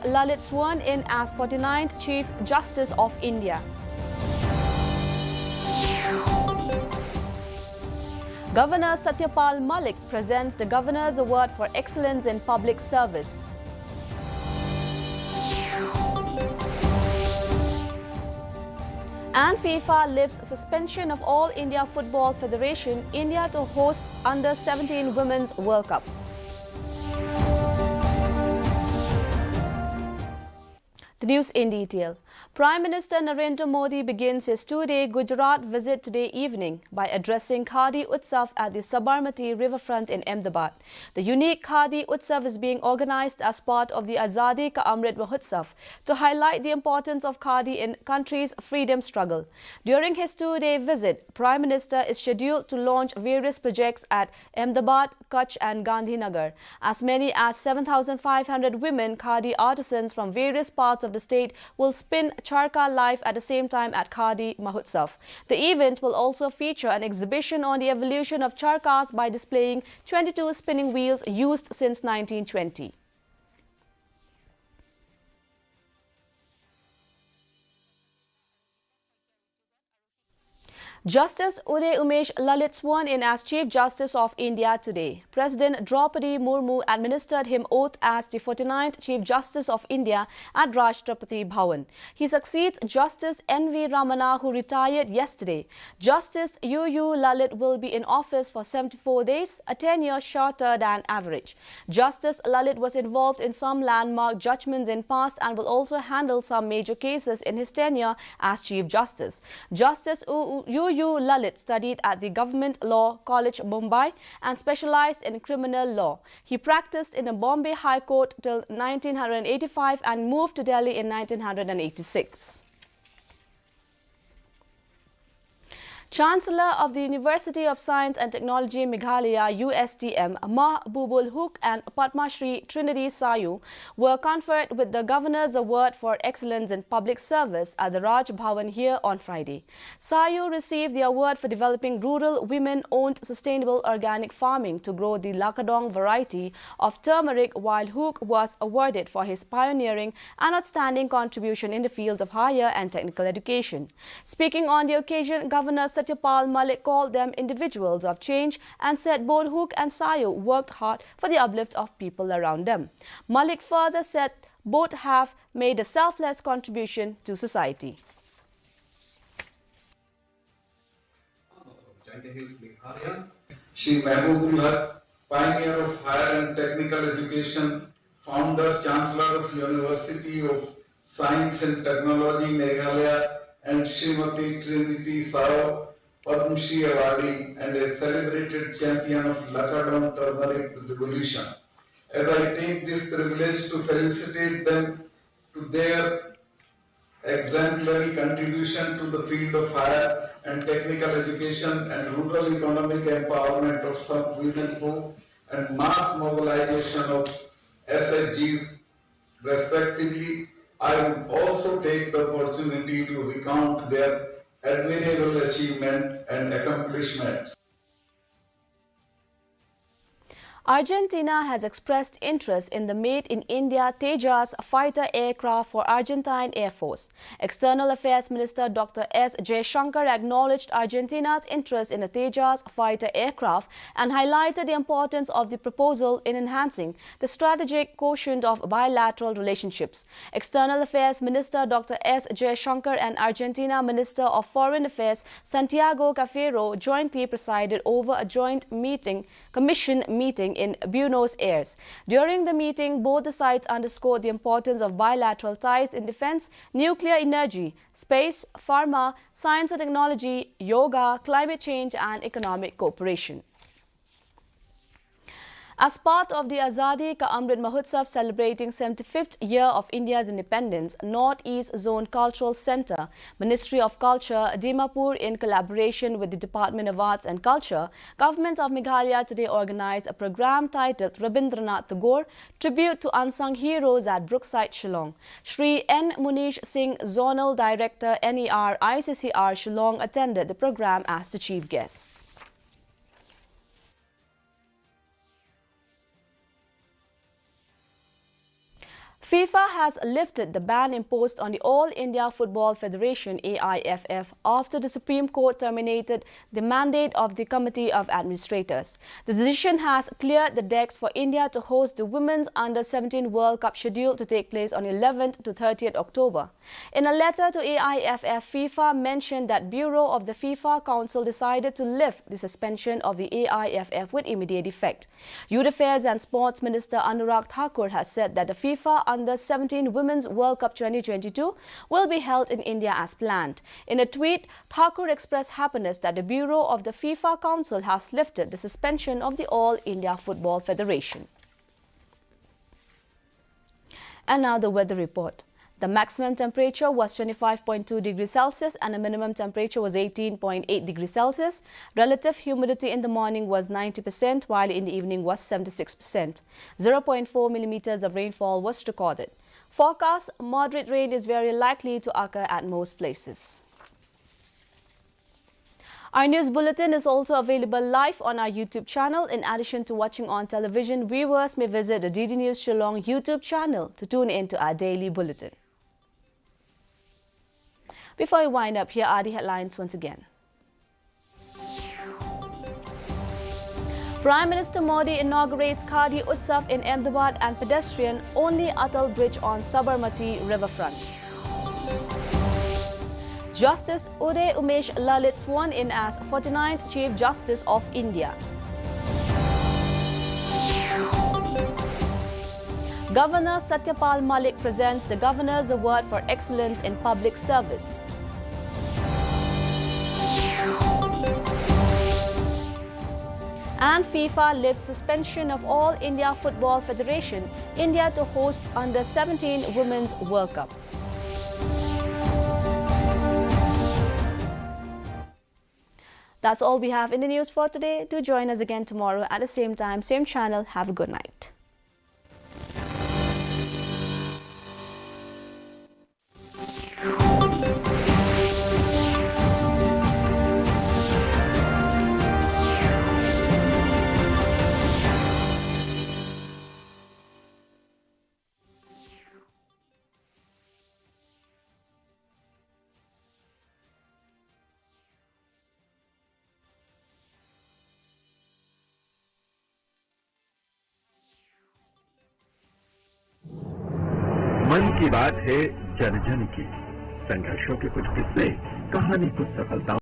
Lalit sworn in as 49th Chief Justice of India. Governor Satyapal Malik presents the Governor's Award for Excellence in Public Service. And FIFA lifts suspension of All India Football Federation, India to host Under-17 Women's World Cup. The news in detail. Prime Minister Narendra Modi begins his two-day Gujarat visit today evening by addressing Khadi Utsav at the Sabarmati riverfront in Ahmedabad. The unique Khadi Utsav is being organized as part of the Azadi Ka Amrit Mahotsav to highlight the importance of Khadi in country's freedom struggle. During his two-day visit, Prime Minister is scheduled to launch various projects at Ahmedabad, Kutch and Gandhinagar. As many as 7,500 women Khadi artisans from various parts of the state will spin charka live at the same time at Khadi Mahotsav. The event will also feature an exhibition on the evolution of charkas by displaying 22 spinning wheels used since 1920. Justice Uday Umesh Lalit sworn in as Chief Justice of India today. President Draupadi Murmu administered him oath as the 49th Chief Justice of India at Rashtrapati Bhavan. He succeeds Justice N.V. Ramana, who retired yesterday. Justice U.U. Lalit will be in office for 74 days, a tenure shorter than average. Justice Lalit was involved in some landmark judgments in past and will also handle some major cases in his tenure as Chief Justice. Justice U.U. Lalit studied at the Government Law College, Mumbai and specialized in criminal law. He practiced in the Bombay High Court till 1985 and moved to Delhi in 1986. Chancellor of the University of Science and Technology Meghalaya USTM Mahbubul Huq and Padma Shri Trinity Sayu were conferred with the Governor's Award for Excellence in Public Service at the Raj Bhavan here on Friday. Sayu received the award for developing rural women-owned sustainable organic farming to grow the Lakadong variety of turmeric, while Huq was awarded for his pioneering and outstanding contribution in the field of higher and technical education. Speaking on the occasion, Governor Satyapal Malik called them individuals of change and said both Huq and Sayu worked hard for the uplift of people around them. Malik further said both have made a selfless contribution to society. Shri Mahbubul, pioneer of higher and technical education, founder, Chancellor of University of Science and Technology Meghalaya, and Srimati Trinity Sao, Padma Shri Awardee and a celebrated champion of Lakadong turmeric revolution. As I take this privilege to felicitate them to their exemplary contribution to the field of higher and technical education and rural economic empowerment of some women folk and mass mobilization of SHGs respectively, I would also take the opportunity to recount their admirable achievement and accomplishments. Argentina has expressed interest in the Made in India Tejas fighter aircraft for Argentine Air Force. External Affairs Minister Dr. S. Jaishankar acknowledged Argentina's interest in the Tejas fighter aircraft and highlighted the importance of the proposal in enhancing the strategic quotient of bilateral relationships. External Affairs Minister Dr. S. Jaishankar and Argentina Minister of Foreign Affairs Santiago Cafiero jointly presided over a joint commission meeting in Buenos Aires. During the meeting, both the sides underscored the importance of bilateral ties in defense, nuclear energy, space, pharma, science and technology, yoga, climate change and economic cooperation. As part of the Azadi Ka Amrit Mahotsav celebrating 75th year of India's independence, North-East Zone Cultural Centre, Ministry of Culture, Dimapur in collaboration with the Department of Arts and Culture, Government of Meghalaya today organized a program titled Rabindranath Tagore, Tribute to Unsung Heroes at Brookside, Shillong. Shri N. Munish Singh, Zonal Director, NER, ICCR Shillong, attended the program as the chief guest. FIFA has lifted the ban imposed on the All India Football Federation AIFF after the Supreme Court terminated the mandate of the Committee of Administrators. The decision has cleared the decks for India to host the Women's Under-17 World Cup scheduled to take place on 11th to 30th October. In a letter to AIFF, FIFA mentioned that Bureau of the FIFA Council decided to lift the suspension of the AIFF with immediate effect. Youth Affairs and Sports Minister Anurag Thakur has said that the FIFA Under-17 Women's World Cup 2022 will be held in India as planned. In a tweet, Thakur expressed happiness that the Bureau of the FIFA Council has lifted the suspension of the All India Football Federation. And now the weather report. The maximum temperature was 25.2 degrees Celsius and the minimum temperature was 18.8 degrees Celsius. Relative humidity in the morning was 90%, while in the evening was 76%. 0.4 millimeters of rainfall was recorded. Forecast: moderate rain is very likely to occur at most places. Our news bulletin is also available live on our YouTube channel. In addition to watching on television, viewers may visit the DD News Shillong YouTube channel to tune in to our daily bulletin. Before we wind up, here are the headlines once again. Prime Minister Modi inaugurates Khadi Utsav in Ahmedabad and pedestrian-only Atal Bridge on Sabarmati riverfront. Justice Uday Umesh Lalit sworn in as 49th Chief Justice of India. Governor Satyapal Malik presents the Governor's Award for Excellence in Public Service. And FIFA lifts suspension of All India Football Federation, India to host Under-17 Women's World Cup. That's all we have in the news for today. Do join us again tomorrow at the same time, same channel. Have a good night. मन की बात है जन जन की, संघर्षों के कुछ किस्से, कहानी कुछ सफलताओं।